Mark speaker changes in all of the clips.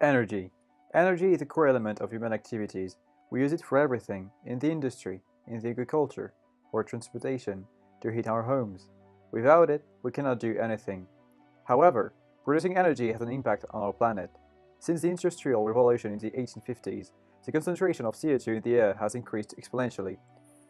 Speaker 1: Energy. Energy is a core element of human activities. We use it for everything, in the industry, in the agriculture, for transportation, to heat our homes. Without it, we cannot do anything. However, producing energy has an impact on our planet. Since the Industrial Revolution in the 1850s, the concentration of CO2 in the air has increased exponentially.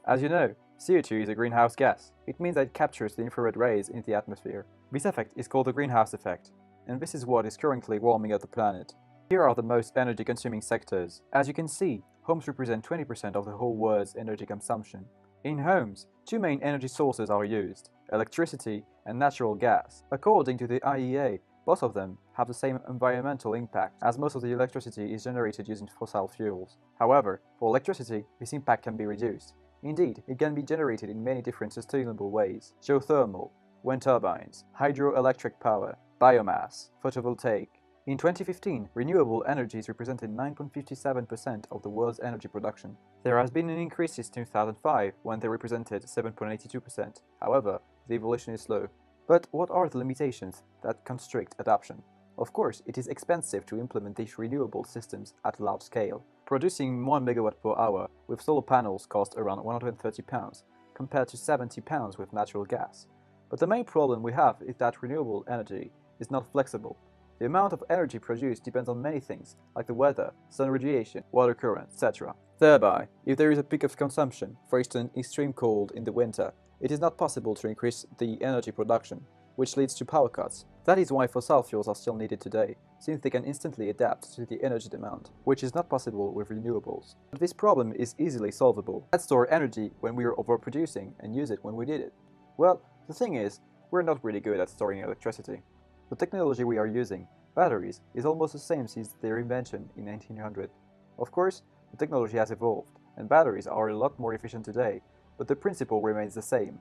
Speaker 1: As you know, CO2 is a greenhouse gas. It means that it captures the infrared rays in the atmosphere. This effect is called the greenhouse effect, and this is what is currently warming up the planet. Here are the most energy-consuming sectors. As you can see, homes represent 20% of the whole world's energy consumption. In homes, two main energy sources are used: electricity and natural gas. According to the IEA, both of them have the same environmental impact, as most of the electricity is generated using fossil fuels. However, for electricity, this impact can be reduced. Indeed, it can be generated in many different sustainable ways: geothermal, wind turbines, hydroelectric power, biomass, photovoltaic. In 2015, renewable energies represented 9.57% of the world's energy production. There has been an increase since 2005, when they represented 7.82%. However, the evolution is slow. But what are the limitations that constrict adoption? Of course, it is expensive to implement these renewable systems at a large scale. Producing 1 megawatt per hour with solar panels costs around £130, compared to £70 with natural gas. But the main problem we have is that renewable energy is not flexible. The amount of energy produced depends on many things, like the weather, sun radiation, water current, etc. Thereby, if there is a peak of consumption, for instance extreme cold in the winter, it is not possible to increase the energy production, which leads to power cuts. That is why fossil fuels are still needed today, since they can instantly adapt to the energy demand, which is not possible with renewables. But this problem is easily solvable. Let's store energy when we are overproducing and use it when we need it. Well, the thing is, we're not really good at storing electricity. The technology we are using, batteries, is almost the same since their invention in 1900. Of course, the technology has evolved, and batteries are a lot more efficient today, but the principle remains the same.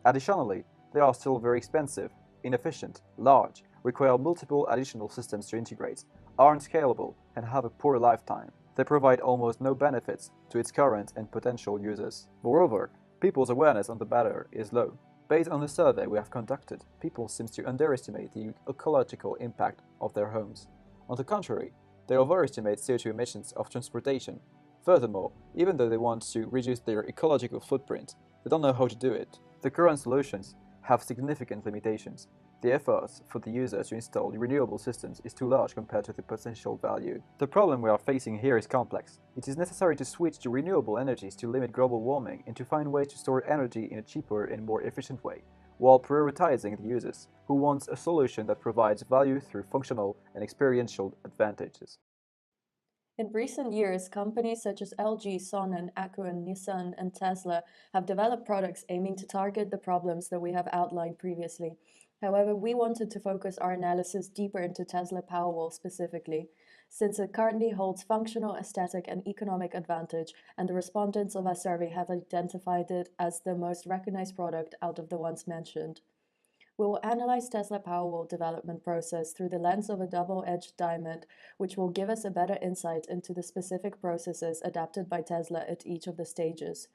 Speaker 1: Additionally, they are still very expensive, inefficient, large, require multiple additional systems to integrate, aren't scalable, and have a poor lifetime. They provide almost no benefits to its current and potential users. Moreover, people's awareness on the matter is low. Based on a survey we have conducted, people seem to underestimate the ecological impact of their homes. On the contrary, they overestimate CO2 emissions of transportation. Furthermore, even though they want to reduce their ecological footprint, they don't know how to do it. The current solutions have significant limitations. The effort for the user to install renewable systems is too large compared to the potential value. The problem we are facing here is complex. It is necessary to switch to renewable energies to limit global warming and to find ways to store energy in a cheaper and more efficient way, while prioritizing the users, who wants a solution that provides value through functional and experiential advantages.
Speaker 2: In recent years, companies such as LG, Sonnen, Acuan, Nissan, and Tesla have developed products aiming to target the problems that we have outlined previously. However, we wanted to focus our analysis deeper into Tesla Powerwall specifically, since it currently holds functional, aesthetic, and economic advantage, and the respondents of our survey have identified it as the most recognized product out of the ones mentioned. We will analyze Tesla Powerwall development process through the lens of a double-edged diamond, which will give us a better insight into the specific processes adapted by Tesla at each of the stages.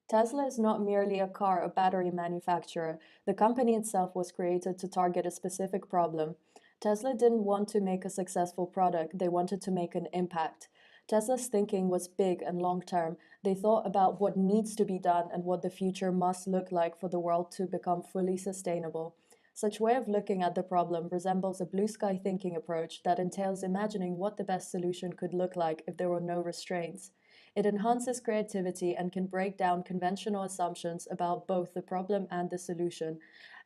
Speaker 2: Tesla is not merely a car or battery manufacturer. The company itself was created to target a specific problem. Tesla didn't want to make a successful product, they wanted to make an impact. Tesla's thinking was big and long-term. They thought about what needs to be done and what the future must look like for the world to become fully sustainable. Such way of looking at the problem resembles a blue sky thinking approach that entails imagining what the best solution could look like if there were no restraints. It enhances creativity and can break down conventional assumptions about both the problem and the solution.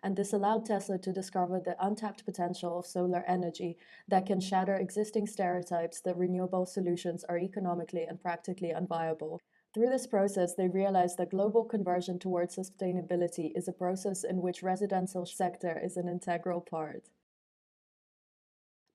Speaker 2: And this allowed Tesla to discover the untapped potential of solar energy that can shatter existing stereotypes that renewable solutions are economically and practically unviable. Through this process, they realized that global conversion towards sustainability is a process in which residential sector is an integral part.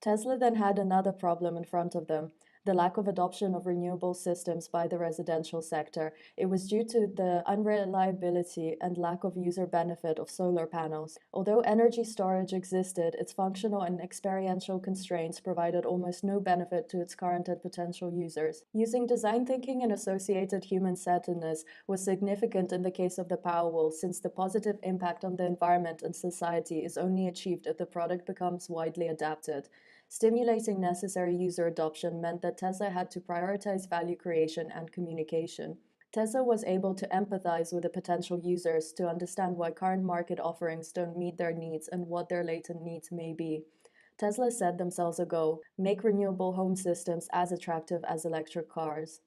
Speaker 2: Tesla then had another problem in front of them: the lack of adoption of renewable systems by the residential sector. It was due to the unreliability and lack of user benefit of solar panels. Although energy storage existed, its functional and experiential constraints provided almost no benefit to its current and potential users. Using design thinking and associated human-centeredness was significant in the case of the Powerwall, since the positive impact on the environment and society is only achieved if the product becomes widely adapted. Stimulating necessary user adoption meant that Tesla had to prioritize value creation and communication. Tesla was able to empathize with the potential users to understand why current market offerings don't meet their needs and what their latent needs may be. Tesla set themselves a goal: make renewable home systems as attractive as electric cars.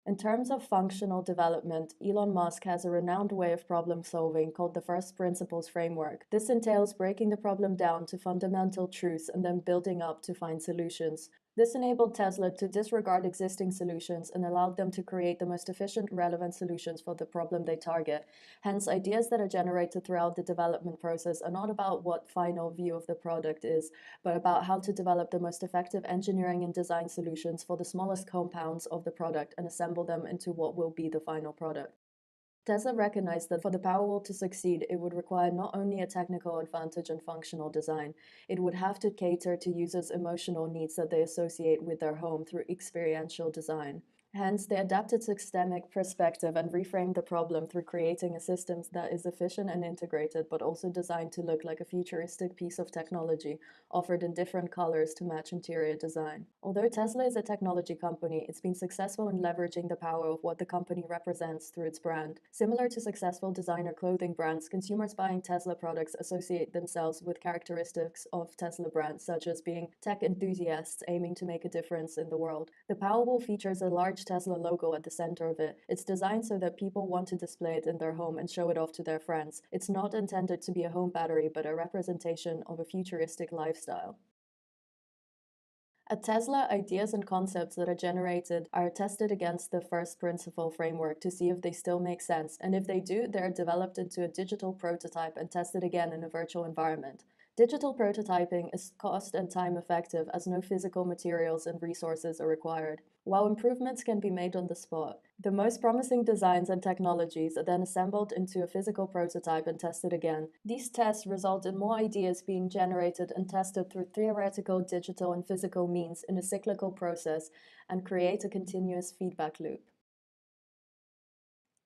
Speaker 2: In terms of functional development, Elon Musk has a renowned way of problem solving called the first principles framework. This entails breaking the problem down to fundamental truths and then building up to find solutions. This enabled Tesla to disregard existing solutions and allowed them to create the most efficient, relevant solutions for the problem they target. Hence, ideas that are generated throughout the development process are not about what final view of the product is, but about how to develop the most effective engineering and design solutions for the smallest compounds of the product and assemble them into what will be the final product. Tesla recognized that for the Powerwall to succeed, it would require not only a technical advantage and functional design, it would have to cater to users' emotional needs that they associate with their home through experiential design. Hence, they adapted systemic perspective and reframed the problem through creating a system that is efficient and integrated, but also designed to look like a futuristic piece of technology, offered in different colors to match interior design. Although Tesla is a technology company, it's been successful in leveraging the power of what the company represents through its brand. Similar to successful designer clothing brands, consumers buying Tesla products associate themselves with characteristics of Tesla brands, such as being tech enthusiasts aiming to make a difference in the world. The Powerwall features a large Tesla logo at the center of it. It's designed so that people want to display it in their home and show it off to their friends. It's not intended to be a home battery, but a representation of a futuristic lifestyle. At Tesla, ideas and concepts that are generated are tested against the first principle framework to see if they still make sense, and if they do, they are developed into a digital prototype and tested again in a virtual environment. Digital prototyping is cost and time effective as no physical materials and resources are required. While improvements can be made on the spot, the most promising designs and technologies are then assembled into a physical prototype and tested again. These tests result in more ideas being generated and tested through theoretical, digital, and physical means in a cyclical process and create a continuous feedback loop.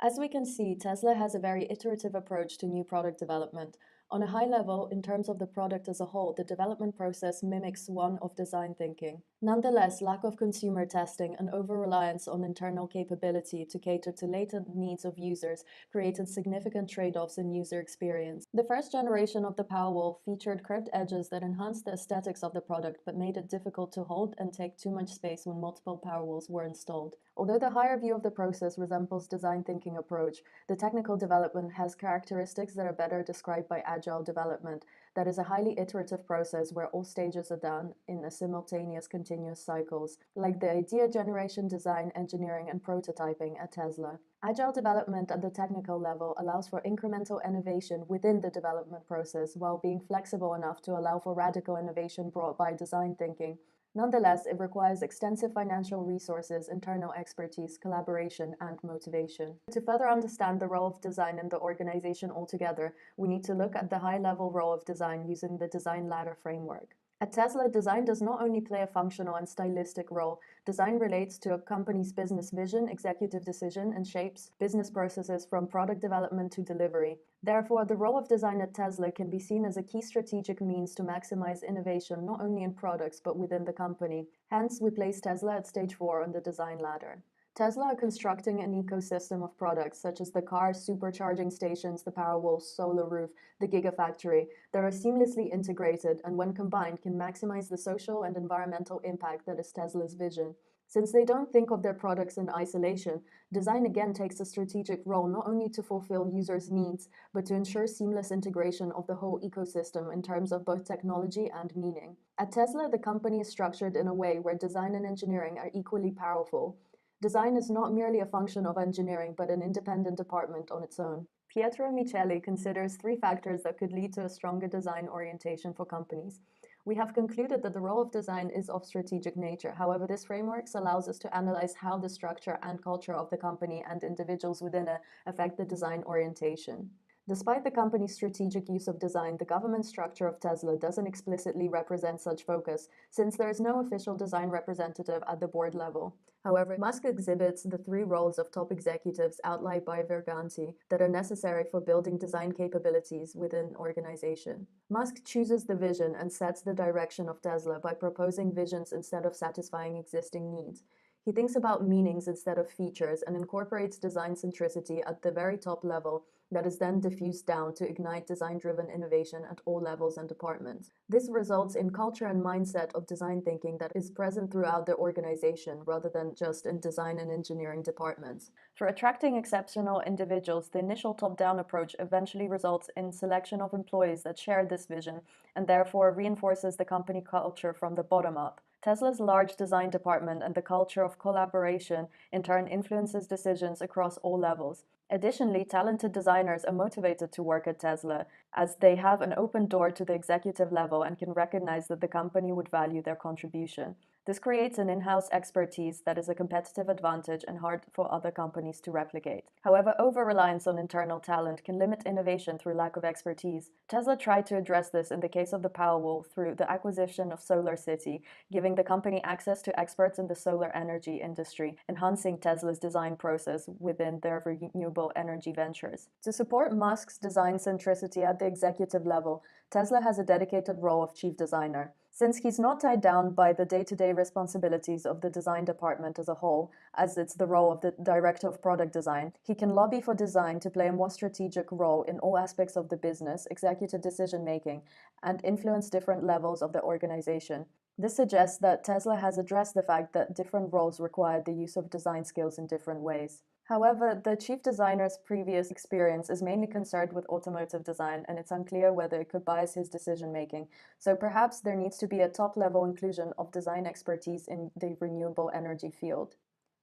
Speaker 2: As we can see, Tesla has a very iterative approach to new product development. On a high level, in terms of the product as a whole, the development process mimics one of design thinking. Nonetheless, lack of consumer testing and over-reliance on internal capability to cater to latent needs of users created significant trade-offs in user experience. The first generation of the Powerwall featured curved edges that enhanced the aesthetics of the product but made it difficult to hold and take too much space when multiple Powerwalls were installed. Although the higher view of the process resembles design thinking approach, the technical development has characteristics that are better described by agile development. That is a highly iterative process where all stages are done in a simultaneous continuous cycles, like the idea generation, design, engineering, and prototyping at Tesla. Agile development at the technical level allows for incremental innovation within the development process while being flexible enough to allow for radical innovation brought by design thinking. Nonetheless, it requires extensive financial resources, internal expertise, collaboration, and motivation. To further understand the role of design in the organization altogether, we need to look at the high-level role of design using the design ladder framework. At Tesla, design does not only play a functional and stylistic role, design relates to a company's business vision, executive decision, and shapes business processes from product development to delivery. Therefore, the role of design at Tesla can be seen as a key strategic means to maximize innovation not only in products but within the company. Hence, we place Tesla at stage 4 on the design ladder. Tesla are constructing an ecosystem of products such as the car, supercharging stations, the Powerwall, solar roof, the Gigafactory that are seamlessly integrated and when combined can maximize the social and environmental impact that is Tesla's vision. Since they don't think of their products in isolation, design again takes a strategic role not only to fulfill users' needs, but to ensure seamless integration of the whole ecosystem in terms of both technology and meaning. At Tesla, the company is structured in a way where design and engineering are equally powerful. Design is not merely a function of engineering, but an independent department on its own. Pietro Micheli considers 3 factors that could lead to a stronger design orientation for companies. We have concluded that the role of design is of strategic nature. However, this framework allows us to analyze how the structure and culture of the company and individuals within it affect the design orientation. Despite the company's strategic use of design, the government structure of Tesla doesn't explicitly represent such focus, since there is no official design representative at the board level. However, Musk exhibits the three roles of top executives outlined by Verganti that are necessary for building design capabilities within an organization. Musk chooses the vision and sets the direction of Tesla by proposing visions instead of satisfying existing needs. He thinks about meanings instead of features and incorporates design centricity at the very top level that is then diffused down to ignite design-driven innovation at all levels and departments. This results in culture and mindset of design thinking that is present throughout the organization rather than just in design and engineering departments. For attracting exceptional individuals, the initial top-down approach eventually results in selection of employees that share this vision and therefore reinforces the company culture from the bottom up. Tesla's large design department and the culture of collaboration in turn influences decisions across all levels. Additionally, talented designers are motivated to work at Tesla as they have an open door to the executive level and can recognize that the company would value their contribution. This creates an in-house expertise that is a competitive advantage and hard for other companies to replicate. However, over-reliance on internal talent can limit innovation through lack of expertise. Tesla tried to address this in the case of the Powerwall through the acquisition of SolarCity, giving the company access to experts in the solar energy industry, enhancing Tesla's design process within their renewable energy ventures. To support Musk's design centricity at the executive level, Tesla has a dedicated role of chief designer. Since he's not tied down by the day-to-day responsibilities of the design department as a whole, as it's the role of the director of product design, he can lobby for design to play a more strategic role in all aspects of the business, executive decision-making, and influence different levels of the organization. This suggests that Tesla has addressed the fact that different roles require the use of design skills in different ways. However, the chief designer's previous experience is mainly concerned with automotive design, and it's unclear whether it could bias his decision-making, so perhaps there needs to be a top-level inclusion of design expertise in the renewable energy field.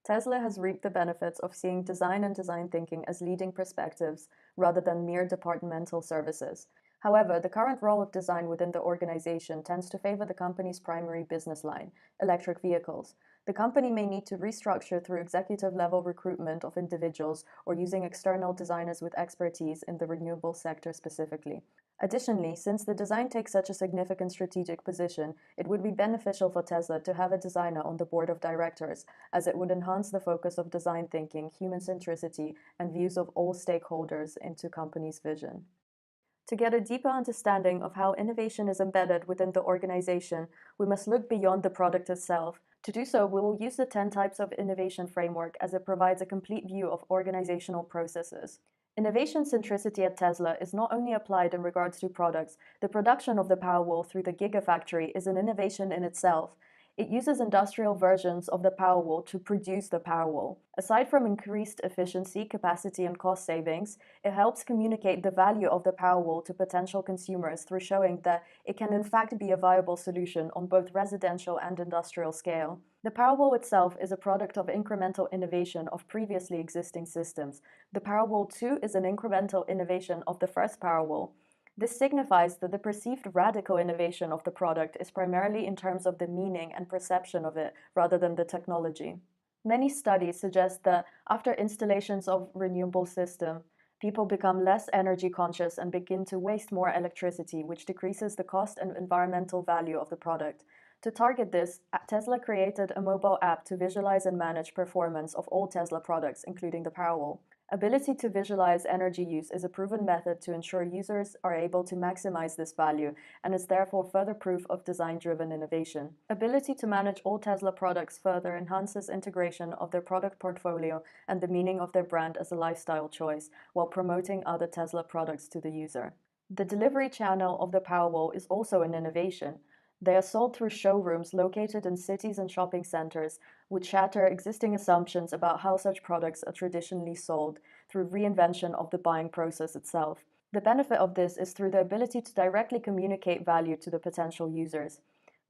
Speaker 2: Tesla has reaped the benefits of seeing design and design thinking as leading perspectives rather than mere departmental services. However, the current role of design within the organization tends to favor the company's primary business line, electric vehicles. The company may need to restructure through executive-level recruitment of individuals or using external designers with expertise in the renewable sector specifically. Additionally, since the design takes such a significant strategic position, it would be beneficial for Tesla to have a designer on the board of directors, as it would enhance the focus of design thinking, human centricity, and views of all stakeholders into company's vision. To get a deeper understanding of how innovation is embedded within the organization, we must look beyond the product itself. To do so, we will use the 10 types of innovation framework as it provides a complete view of organizational processes. Innovation centricity at Tesla is not only applied in regards to products, the production of the Powerwall through the Gigafactory is an innovation in itself. It uses industrial versions of the Powerwall to produce the Powerwall. Aside from increased efficiency, capacity, and cost savings, it helps communicate the value of the Powerwall to potential consumers through showing that it can in fact be a viable solution on both residential and industrial scale. The Powerwall itself is a product of incremental innovation of previously existing systems. The Powerwall 2 is an incremental innovation of the first Powerwall. This signifies that the perceived radical innovation of the product is primarily in terms of the meaning and perception of it, rather than the technology. Many studies suggest that after installations of renewable system, people become less energy conscious and begin to waste more electricity, which decreases the cost and environmental value of the product. To target this, Tesla created a mobile app to visualize and manage performance of all Tesla products, including the Powerwall. Ability to visualize energy use is a proven method to ensure users are able to maximize this value and is therefore further proof of design-driven innovation. Ability to manage all Tesla products further enhances integration of their product portfolio and the meaning of their brand as a lifestyle choice, while promoting other Tesla products to the user. The delivery channel of the Powerwall is also an innovation. They are sold through showrooms located in cities and shopping centers, which shatter existing assumptions about how such products are traditionally sold through reinvention of the buying process itself. The benefit of this is through the ability to directly communicate value to the potential users.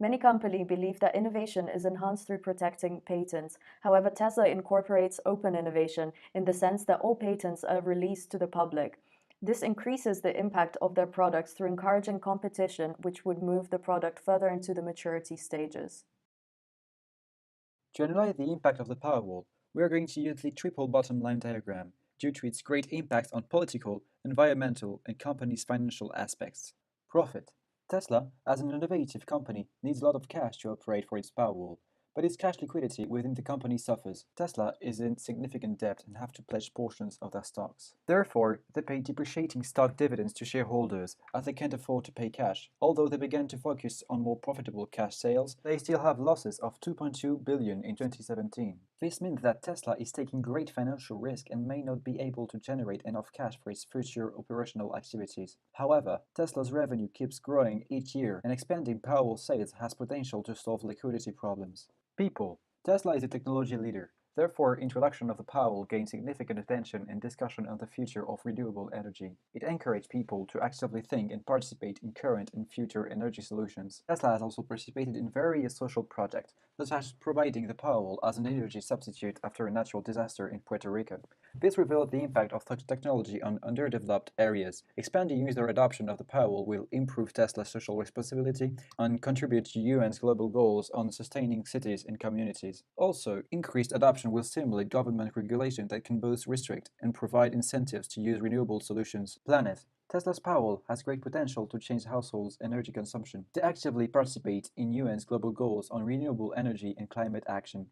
Speaker 2: Many companies believe that innovation is enhanced through protecting patents. However, Tesla incorporates open innovation in the sense that all patents are released to the public. This increases the impact of their products through encouraging competition, which would move the product further into the maturity stages.
Speaker 1: To analyze the impact of the Powerwall, we are going to use the triple bottom line diagram, due to its great impact on political, environmental, and companies' financial aspects. Profit. Tesla, as an innovative company, needs a lot of cash to operate for its Powerwall, but its cash liquidity within the company suffers. Tesla is in significant debt and have to pledge portions of their stocks. Therefore, they pay depreciating stock dividends to shareholders as they can't afford to pay cash. Although they began to focus on more profitable cash sales, they still have losses of 2.2 billion in 2017. This means that Tesla is taking great financial risk and may not be able to generate enough cash for its future operational activities. However, Tesla's revenue keeps growing each year, and expanding Powerwall sales has potential to solve liquidity problems. People. Tesla is a technology leader. Therefore, introduction of the Powerwall gained significant attention and discussion on the future of renewable energy. It encouraged people to actively think and participate in current and future energy solutions. Tesla has also participated in various social projects, such as providing the Powerwall as an energy substitute after a natural disaster in Puerto Rico. This revealed the impact of such technology on underdeveloped areas. Expanding user adoption of the Powerwall will improve Tesla's social responsibility and contribute to UN's global goals on sustaining cities and communities. Also, increased adoption will stimulate government regulation that can both restrict and provide incentives to use renewable solutions. Planet. Tesla's Powerwall has great potential to change households' energy consumption. They actively participate in UN's global goals on renewable energy and climate action.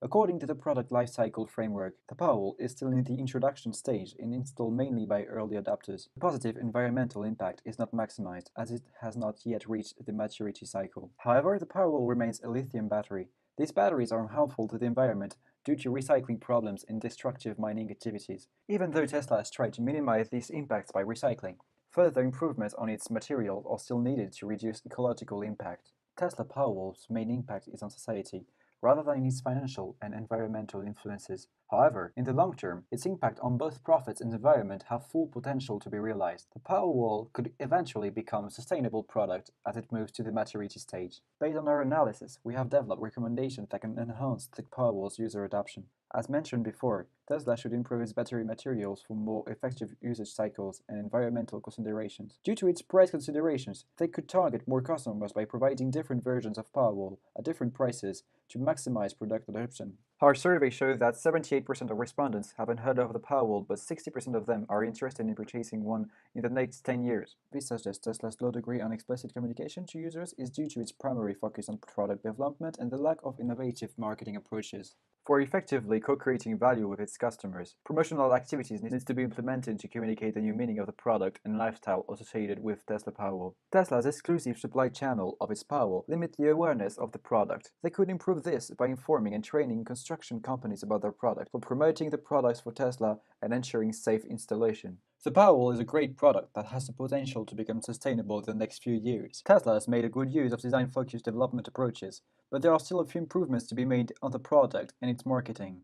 Speaker 1: According to the product lifecycle framework, the Powerwall is still in the introduction stage and installed mainly by early adopters. The positive environmental impact is not maximized as it has not yet reached the maturity cycle. However, the Powerwall remains a lithium battery. These batteries are harmful to the environment due to recycling problems and destructive mining activities, even though Tesla has tried to minimize these impacts by recycling. Further improvements on its material are still needed to reduce ecological impact. Tesla Powerwall's main impact is on society, rather than its financial and environmental influences. However, in the long term, its impact on both profits and environment have full potential to be realized. The Powerwall could eventually become a sustainable product as it moves to the maturity stage. Based on our analysis, we have developed recommendations that can enhance the Powerwall's user adoption. As mentioned before, Tesla should improve its battery materials for more effective usage cycles and environmental considerations. Due to its price considerations, they could target more customers by providing different versions of Powerwall at different prices to maximize product adoption. Our survey showed that 78% of respondents haven't heard of the Powerwall, but 60% of them are interested in purchasing one in the next 10 years. This suggests Tesla's low degree on explicit communication to users is due to its primary focus on product development and the lack of innovative marketing approaches. For effectively co-creating value with its customers, promotional activities need to be implemented to communicate the new meaning of the product and lifestyle associated with Tesla Powerwall. Tesla's exclusive supply channel of its Powerwall limits the awareness of the product. They could improve this by informing and training construction companies about their product, for promoting the products for Tesla and ensuring safe installation. The Powerwall is a great product that has the potential to become sustainable in the next few years. Tesla has made a good use of design-focused development approaches, but there are still a few improvements to be made on the product and its marketing.